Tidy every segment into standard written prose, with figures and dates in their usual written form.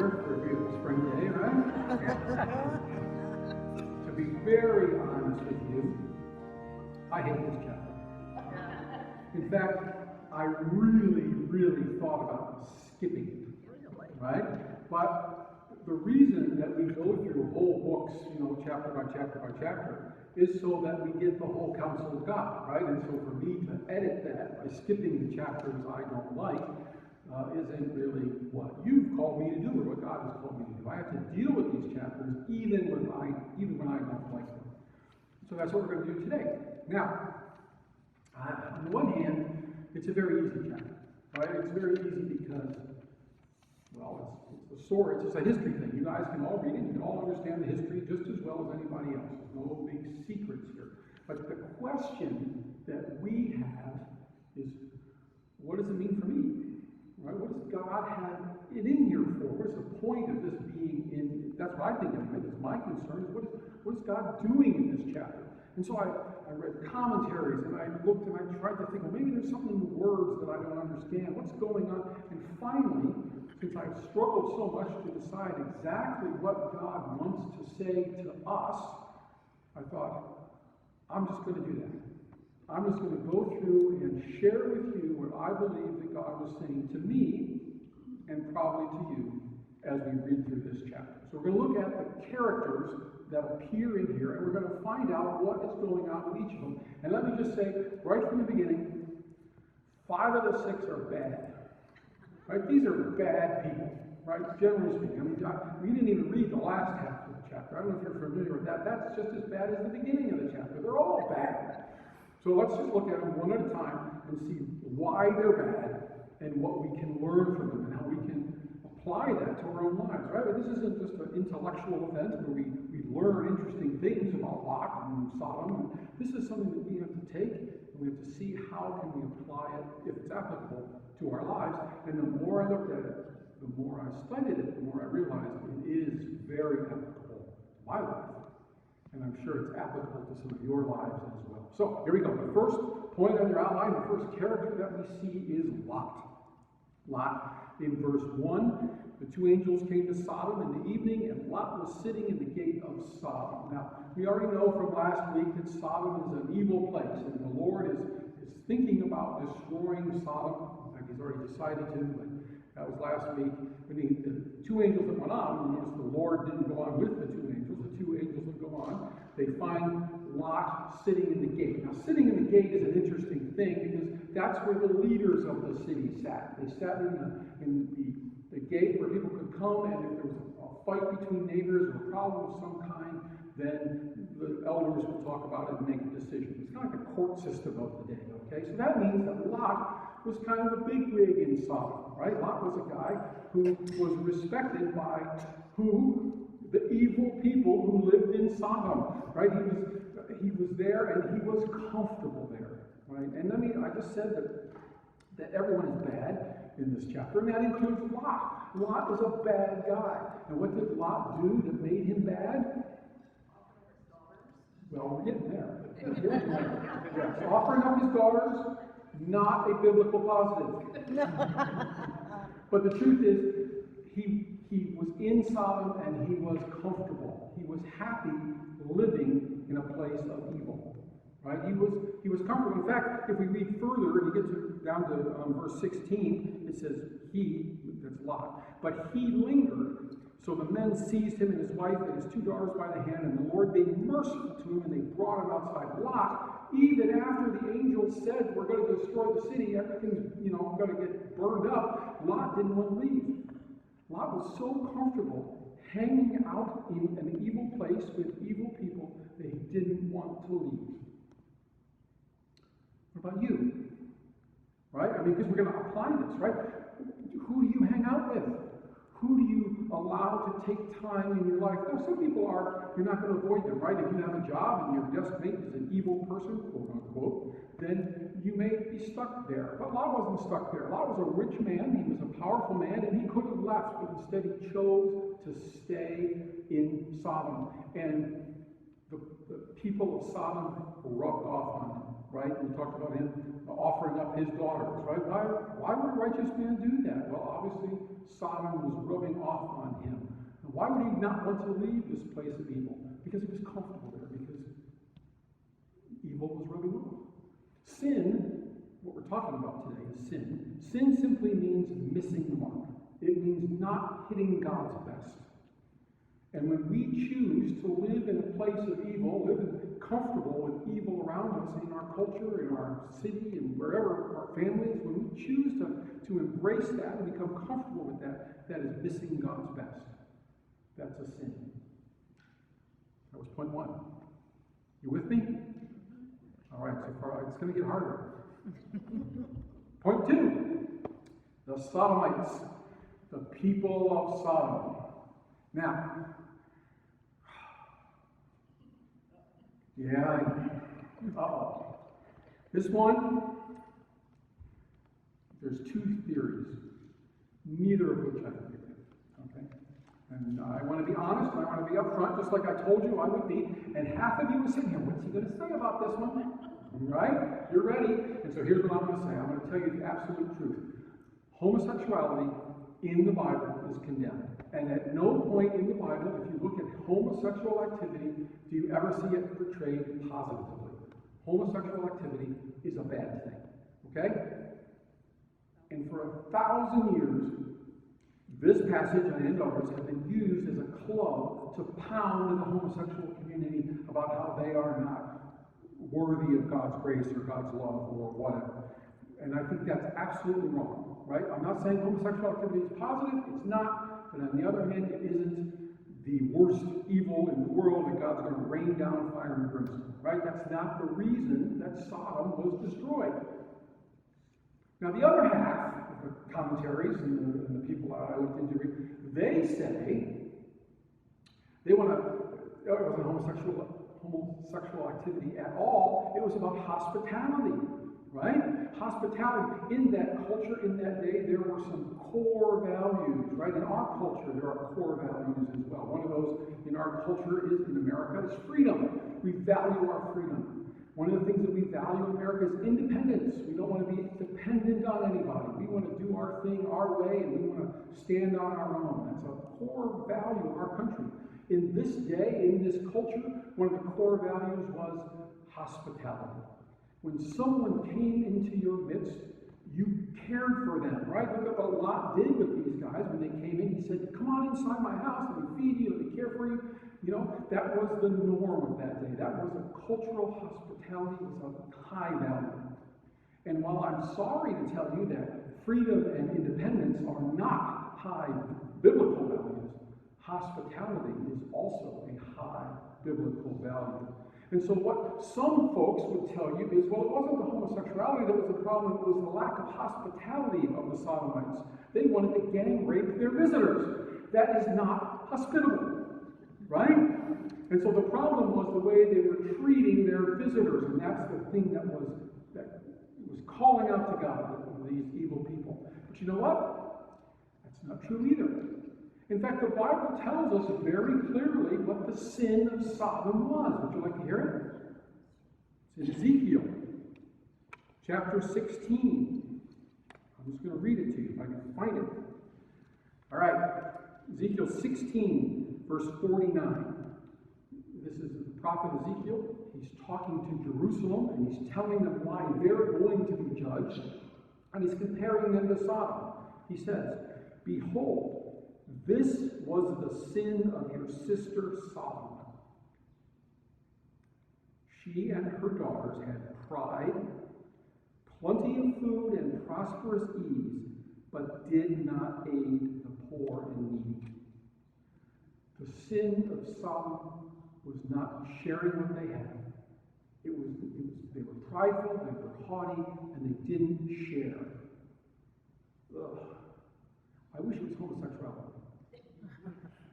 here for a beautiful spring day, right? To be very honest with you, I hate this chapter. In fact, I really thought about skipping it, right? But the reason that we go through whole books, chapter by chapter, is so that we get the whole counsel of God, right? And so for me to edit that by skipping the chapters I don't like isn't really what you've called me to do or what God has called me to do. I have to deal with these chapters even when I don't like them. So that's what we're going to do today. Now, on the one hand, it's a very easy chapter, right? It's very easy because, well, it's a story. It's just a history thing. You guys can all read it. You can all understand the history just as well as anybody else. There's no big secrets here. But the question that we have is, what does it mean for me? Right? What does God have it in here for? What is the point of this being in? That's what I think of it. It's my concern. What is God doing in this chapter? And so I read commentaries and I looked and I tried to think, well, maybe there's something in the words that I don't understand. What's going on? And finally, since I've struggled so much to decide exactly what God wants to say to us, I thought, I'm just going to do that. I'm just going to go through and share with you what I believe that God was saying to me and probably to you as we read through this chapter. So we're going to look at the characters that appear in here, and we're going to find out what is going on with each of them. And let me just say, right from the beginning, 5 of the 6 are bad. Right? These are bad people, right? Generally speaking. I mean, we didn't even read the last half of the chapter. I don't know if you're familiar with that. That's just as bad as the beginning of the chapter. They're all bad. So let's just look at them one at a time and see why they're bad and what we can learn from them and how we can apply that to our own lives, right? But this isn't just an intellectual event where we learn interesting things about Lot and Sodom. This is something that we have to take and we have to see how can we apply it if it's applicable to our lives. And the more I looked at it, the more I studied it, the more I realized it is very applicable to my life. And I'm sure it's applicable to some of your lives as well. So, here we go. The first point on your outline, the first character that we see is Lot. Lot, in verse 1, the 2 angels came to Sodom in the evening, and Lot was sitting in the gate of Sodom. Now, we already know from last week that Sodom is an evil place, and the Lord is thinking about destroying Sodom. In fact, he's already decided to, but that was last week. When the 2 angels that went on, you notice the Lord didn't go on with the 2 angels. The 2 angels that go on, they find Lot sitting in the gate. Now, sitting in the gate is an interesting thing because that's where the leaders of the city sat. They sat in the gate where people could come, and if there was a fight between neighbors or a problem of some kind, then the elders would talk about it and make a decision. It's kind of like a court system of the day, okay? So that means that Lot was kind of a bigwig in Sodom, right? Lot was a guy who was respected by the evil people who lived in Sodom, right? He was there and he was comfortable there, right? And I just said that everyone is bad in this chapter, and that includes Lot. Lot is a bad guy. And what did Lot do that made him bad? Well, we're getting there. Yes, offering up his daughters, not a biblical positive. But the truth is, he was in Sodom and he was comfortable. He was happy living in a place of evil. Right? He was comfortable. In fact, if we read further and you get down to verse 16, it says that's Lot, but he lingered. So the men seized him and his wife and his 2 daughters by the hand, and the Lord being merciful to him, and they brought him outside. Lot, even after the angel said, we're going to destroy the city, everything's going to get burned up, Lot didn't want to leave. Lot was so comfortable hanging out in an evil place with evil people that he didn't want to leave. What about you? Right? I mean, because we're going to apply this, right? Who do you hang out with? Who do you allow to take time in your life? Now, some people you're not going to avoid them, right? If you have a job and your desk mate is an evil person, quote unquote, then you may be stuck there. But Lot wasn't stuck there. Lot was a rich man. He was a powerful man, and he could have left, but instead he chose to stay in Sodom. And the people of Sodom rubbed off on him, right? We talked about him offering up about his daughters, right? Why would a righteous man do that? Well, obviously, Sodom was rubbing off on him. And why would he not want to leave this place of evil? Because he was comfortable there, because evil was rubbing off. Sin, what we're talking about today is sin. Sin simply means missing the mark. It means not hitting God's best. And when we choose to live in a place of evil, live comfortable with evil around us in our culture, in our city, and wherever, our families, when we choose to embrace that and become comfortable with that, that is missing God's best. That's a sin. That was point one. You with me? All right, so far it's going to get harder. Point two, the Sodomites, the people of Sodom. Now, yeah, uh-oh. This one, there's two theories, neither of which I agree with, okay? And I want to be honest, and I want to be upfront, just like I told you I would be, and half of you are sitting here, what's he going to say about this one? Right? You're ready. And so here's what I'm going to say. I'm going to tell you the absolute truth. Homosexuality in the Bible is condemned. And at no point in the Bible, if you look at homosexual activity, do you ever see it portrayed positively. Homosexual activity is a bad thing. Okay? And for 1,000 years, this passage and others have been used as a club to pound the homosexual community about how they are not worthy of God's grace or God's love or whatever. And I think that's absolutely wrong, right? I'm not saying homosexual activity is positive, it's not, but on the other hand, it isn't the worst evil in the world and God's going to rain down fire and brimstone, right? That's not the reason that Sodom was destroyed. Now, the other half of the commentaries and the people I looked into, they say they want to, it wasn't homosexual activity at all. It was about hospitality, right? Hospitality. In that culture, in that day, there were some core values, right? In our culture, there are core values as well. One of those in our culture is, in America, is freedom. We value our freedom. One of the things that we value in America is independence. We don't want to be dependent on anybody. We want to do our thing our way, and we want to stand on our own. That's a core value of our country. In this day, in this culture, one of the core values was hospitality. When someone came into your midst, you cared for them, right? Look at what Lot did with these guys when they came in. He said, come on inside my house, let me feed you, let me care for you. You know, that was the norm of that day. That was a cultural hospitality, it was a high value. And while I'm sorry to tell you that freedom and independence are not high biblical values, hospitality is also a high biblical value. And so what some folks would tell you is, well, it wasn't the homosexuality that was the problem, it was the lack of hospitality of the Sodomites. They wanted to gang rape their visitors. That is not hospitable, right? And so the problem was the way they were treating their visitors, and that's the thing that was calling out to God, these evil people. But you know what? That's not true either. In fact, the Bible tells us very clearly what the sin of Sodom was. Would you like to hear it? It's in Ezekiel, chapter 16. I'm just going to read it to you if I can find it. All right, Ezekiel 16, verse 49. This is the prophet Ezekiel. He's talking to Jerusalem, and he's telling them why they're going to be judged. And he's comparing them to Sodom. He says, behold, this was the sin of your sister Sodom. She and her daughters had pride, plenty of food, and prosperous ease, but did not aid the poor and needy. The sin of Sodom was not sharing what they had. They were prideful, they were haughty, and they didn't share. Ugh. I wish it was homosexuality.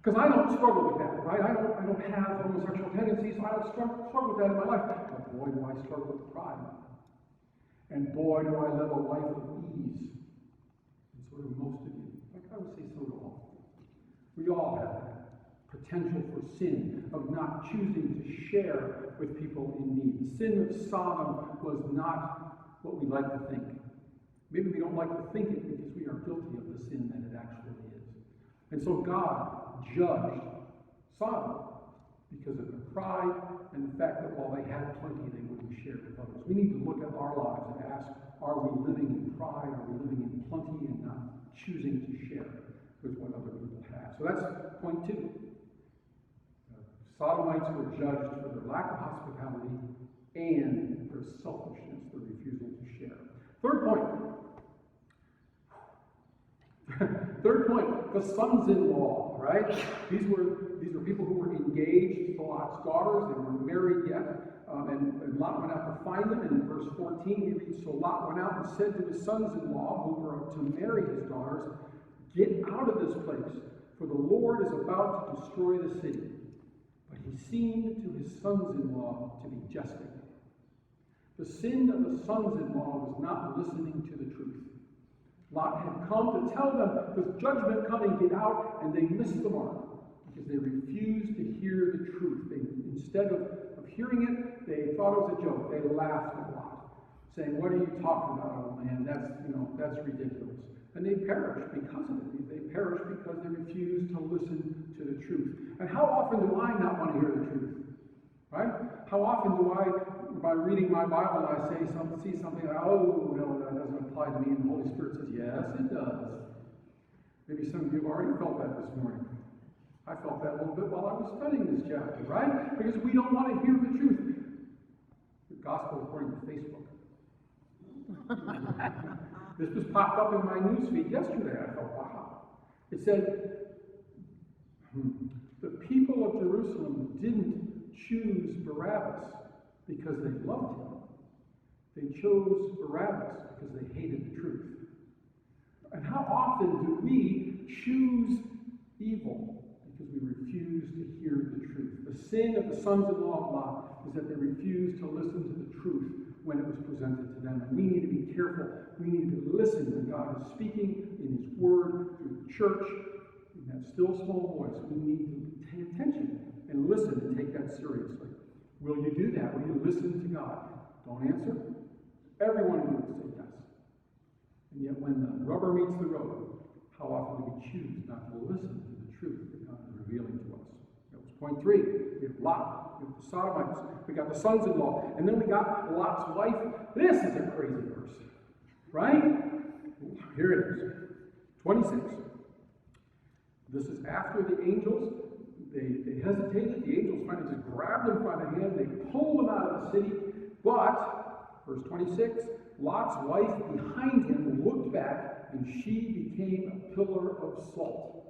Because I don't struggle with that, right? I don't have homosexual tendencies, so I don't struggle with that in my life. But boy, do I struggle with pride. And boy, do I live a life of ease. And so do most of you. Like I would say, so do all. We all have that potential for sin of not choosing to share with people in need. The sin of Sodom was not what we like to think. Maybe we don't like to think it because we are guilty of the sin that it actually is. And so God judged Sodom because of their pride and the fact that while they had plenty, they wouldn't share with others. We need to look at our lives and ask, are we living in pride? Are we living in plenty and not choosing to share with what other people have? So that's point 2. Sodomites were judged for their lack of hospitality and their selfishness, their refusal to share. Third point. Third point, the sons-in-law, right? These were people who were engaged to Lot's daughters. They weren't married yet. And Lot went out to find them. And in verse 14, we read, so Lot went out and said to his sons-in-law, who were to marry his daughters, get out of this place, for the Lord is about to destroy the city. But he seemed to his sons-in-law to be jesting. The sin of the sons-in-law was not listening to the truth. Lot had come to tell them there's judgment coming, get out, and they missed the mark because they refused to hear the truth. Instead of hearing it, they thought it was a joke. They laughed at Lot, saying, what are you talking about, old man? That's ridiculous. And they perished because of it. They perished because they refused to listen to the truth. And how often do I not want to hear the truth? Right? How often do I, by reading my Bible, I see something, oh, no, that doesn't apply to me, and the Holy Spirit says, yes, it does. Maybe some of you have already felt that this morning. I felt that a little bit while I was studying this chapter, right? Because we don't want to hear the truth. The gospel according to Facebook. This was popped up in my newsfeed yesterday. I thought, wow. It said, the people of Jerusalem didn't choose Barabbas because they loved him. They chose Barabbas because they hated the truth. And how often do we choose evil because we refuse to hear the truth? The sin of the sons-in-law of Lot is that they refused to listen to the truth when it was presented to them. And we need to be careful. We need to listen when God is speaking in his word through the church in that still small voice. We need to pay attention and listen and take that seriously. Will you do that? Will you listen to God? Don't answer. Everyone will say yes. And yet when the rubber meets the road, how often do we choose not to listen to the truth that God is revealing to us? That was point 3. We have Lot, we have the Sodomites, we got the sons-in-law, and then we got Lot's wife. This is a crazy verse, right? Here it is, 26. This is after the angels, they hesitated. The angels finally just grabbed them by the hand. They pulled them out of the city. But, verse 26, Lot's wife behind him looked back, and she became a pillar of salt.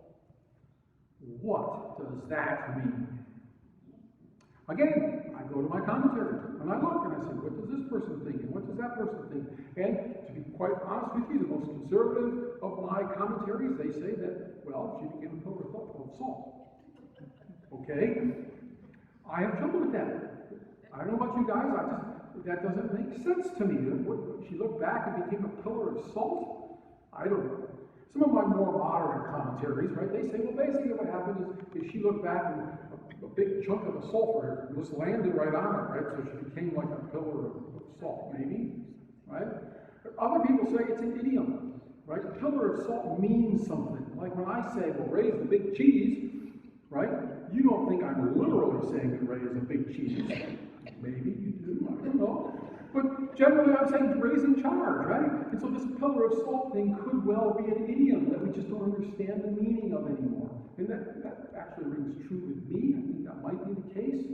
What does that mean? Again, I go to my commentary, and I look, and I say, what does this person think, and what does that person think? And to be quite honest with you, the most conservative of my commentaries, they say that, well, she became a pillar of salt. Okay? I have trouble with that. I don't know about you guys, that doesn't make sense to me. She looked back and became a pillar of salt? I don't know. Some of my more modern commentaries, right, they say, well, basically what happened is she looked back and a big chunk of the sulfur just landed right on her, right? So she became like a pillar of salt, maybe, right? Other people say it's an idiom, right? A pillar of salt means something. Like when I say, well, raise the big cheese, right? You don't think I'm literally saying to raise a big cheese. Maybe you do, I don't know. But generally I'm saying to raise in charge, right? And so this pillar of salt thing could well be an idiom that we just don't understand the meaning of anymore. And that actually rings true with me. I think that might be the case.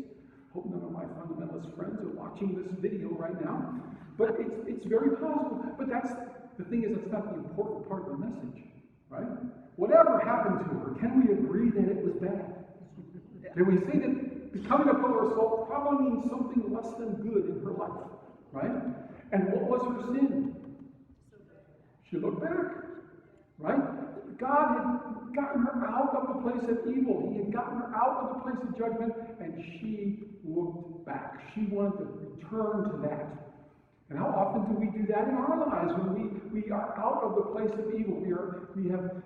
Hope none of my fundamentalist friends are watching this video right now. But it's very possible. But the thing is, that's not the important part of the message, right? Whatever happened to her, can we agree that it was bad? Can we say that becoming a pillar of salt probably means something less than good in her life, right? And what was her sin? She looked back, right? God had gotten her out of the place of evil. He had gotten her out of the place of judgment, and she looked back. She wanted to return to that. And how often do we do that in our lives when we are out of the place of evil? We have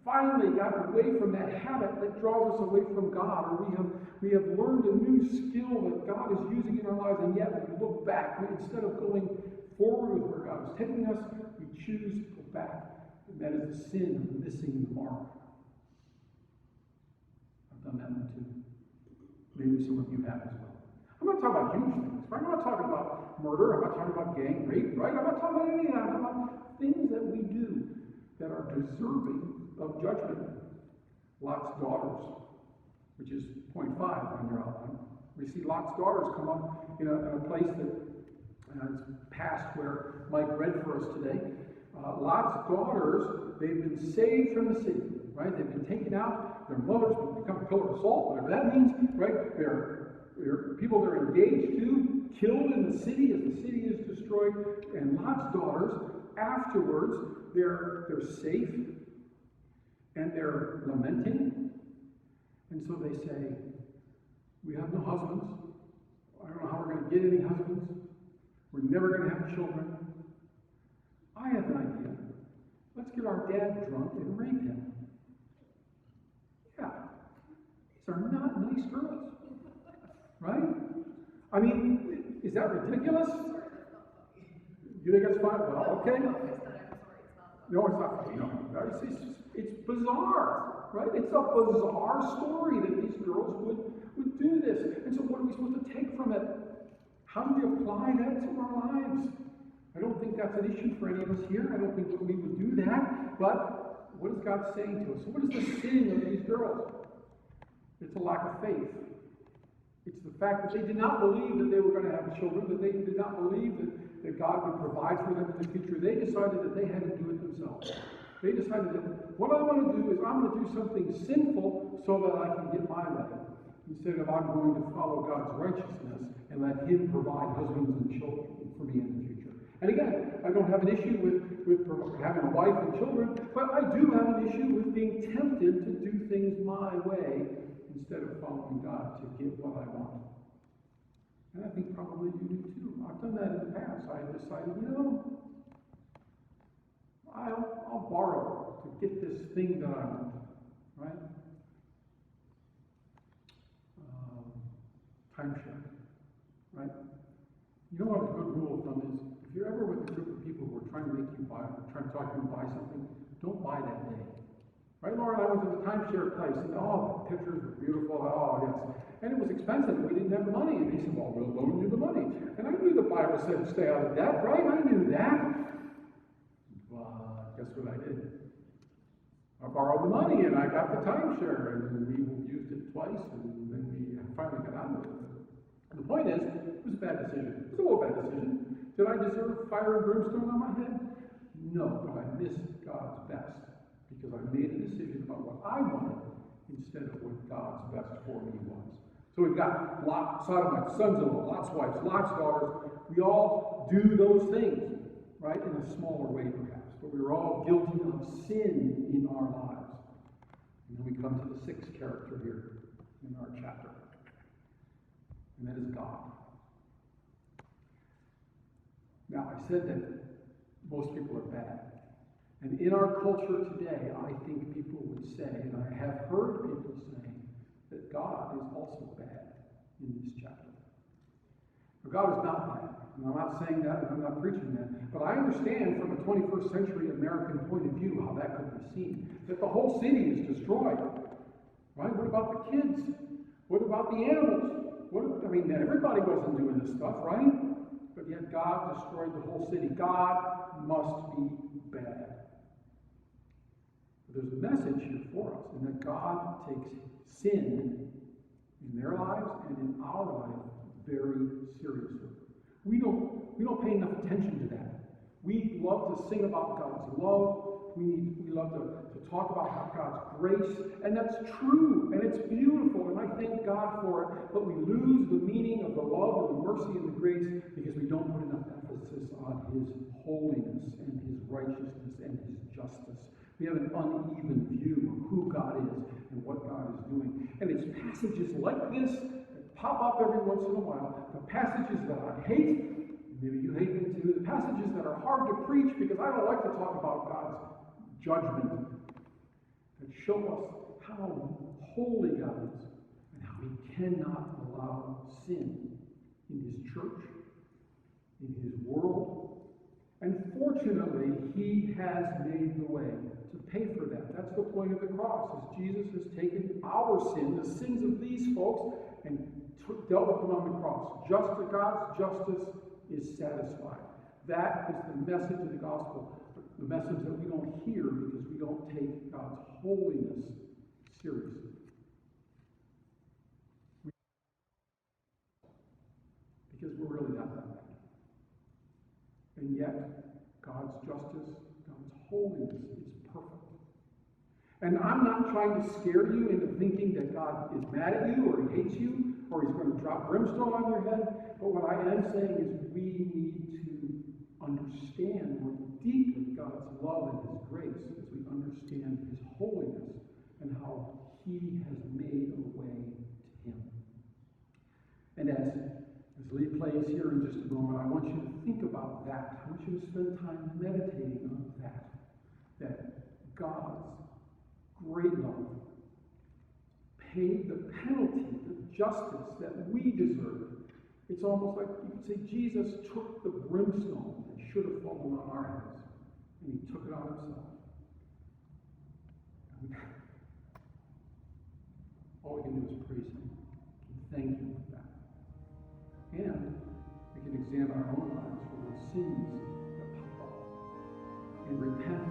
finally gotten away from that habit that draws us away from God, or we have learned a new skill that God is using in our lives, and yet we look back. Instead of going forward with where God is taking us, we choose to go back. And that is the sin of missing the mark. I've done that one too. Maybe some of you have as well. I'm not talking about huge things, right? I'm not talking about murder. I'm not talking about gang rape, right? I'm not talking about any of that. I'm talking about things that we do that are deserving of judgment. Lot's daughters, which is point 5 on your outline. We see Lot's daughters come up in a place that is past where Mike read for us today. Lot's daughters, they've been saved from the city, right? They've been taken out. Their mothers have become a pillar of salt, whatever that means, right? They're people they're engaged to, killed in the city as the city is destroyed. And Lot's daughters, afterwards, they're safe and they're lamenting. And so they say, we have no husbands. I don't know how we're going to get any husbands. We're never going to have children. I have an idea. Let's get our dad drunk and rape him. Yeah. These are not nice girls. Right? I mean, is that ridiculous? You think that's fine? Well, okay. No, it's not funny. No. It's bizarre, right? It's a bizarre story that these girls would do this. And so what are we supposed to take from it? How do we apply that to our lives? I don't think that's an issue for any of us here. I don't think that we would do that. But what is God saying to us? So what is the sin of these girls? It's a lack of faith. It's the fact that they did not believe that they were going to have children, that they did not believe that God would provide for them in the future. They decided that they had to do it themselves. They decided that what I'm going to do is I'm going to do something sinful so that I can get my way, instead of I'm going to follow God's righteousness and let Him provide husbands and children for me in the future. And again, I don't have an issue with having a wife and children, but I do have an issue with being tempted to do things my way instead of following God to get what I want. And I think probably you do too. I've done that in the past. I decided, I'll borrow to get this thing that I want, right? Timeshare, right? You know what a good rule of thumb is? If you're ever with a group of people who are trying to make you buy, trying to talk you into buy something, don't buy that day. Right, Laura and I went to the timeshare place, and the pictures were beautiful, yes. And it was expensive, and we didn't have the money. And he said, well, we'll loan you the money. And I knew the Bible said stay out of debt, right? I knew that. But guess what I did? I borrowed the money, and I got the timeshare, and we used it twice, and then we finally got out of it. And the point is, it was a bad decision. It was a little bad decision. Did I deserve fire and brimstone on my head? No, but I missed God's best. Because I made a decision about what I wanted instead of what God's best for me was. So we've got Lot, Sodomites, sons-in-law, Lot's wives, Lot's daughters. We all do those things, right? In a smaller way, perhaps. But we're all guilty of sin in our lives. And then we come to the 6th character here in our chapter. And that is God. Now, I said that most people are bad. And in our culture today, I think people would say, and I have heard people say, that God is also bad in this chapter. But God is not bad. And I'm not saying that, and I'm not preaching that. But I understand from a 21st century American point of view how that could be seen. That the whole city is destroyed. Right? What about the kids? What about the animals? Everybody wasn't doing this stuff, right? But yet God destroyed the whole city. God must be bad. There's a message here for us, in that God takes sin in their lives and in our lives very seriously. We don't pay enough attention to that. We love to sing about God's love. We love to talk about God's grace, and that's true, and it's beautiful, and I thank God for it. But we lose the meaning of the love and the mercy and the grace because we don't put enough emphasis on His holiness and His righteousness and His justice. We have an uneven view of who God is and what God is doing. And it's passages like this that pop up every once in a while. The passages that I hate, maybe you hate them too, the passages that are hard to preach because I don't like to talk about God's judgment, that show us how holy God is and how He cannot allow sin in His church, in His world, And fortunately, he has made the way to pay for that. That's the point of the cross, is Jesus has taken our sin, the sins of these folks, and dealt with them on the cross. God's justice is satisfied. That is the message of the gospel, the message that we don't hear because we don't take God's holiness seriously. Because we're really not that bad. And yet, God's justice, God's holiness is perfect. And I'm not trying to scare you into thinking that God is mad at you, or he hates you, or he's going to drop brimstone on your head. But what I am saying is we need to understand more deeply God's love and his grace as we understand his holiness and how he has made a way to him. And as Lee plays here in just a moment, I want you to think about that. I want you to spend time meditating on that. That God's great love paid the penalty, the justice that we deserve. It's almost like you could say Jesus took the brimstone that should have fallen on our heads, and he took it on himself. All we can do is praise him and thank him for that. And we can examine our own lives for those sins that pop up and repent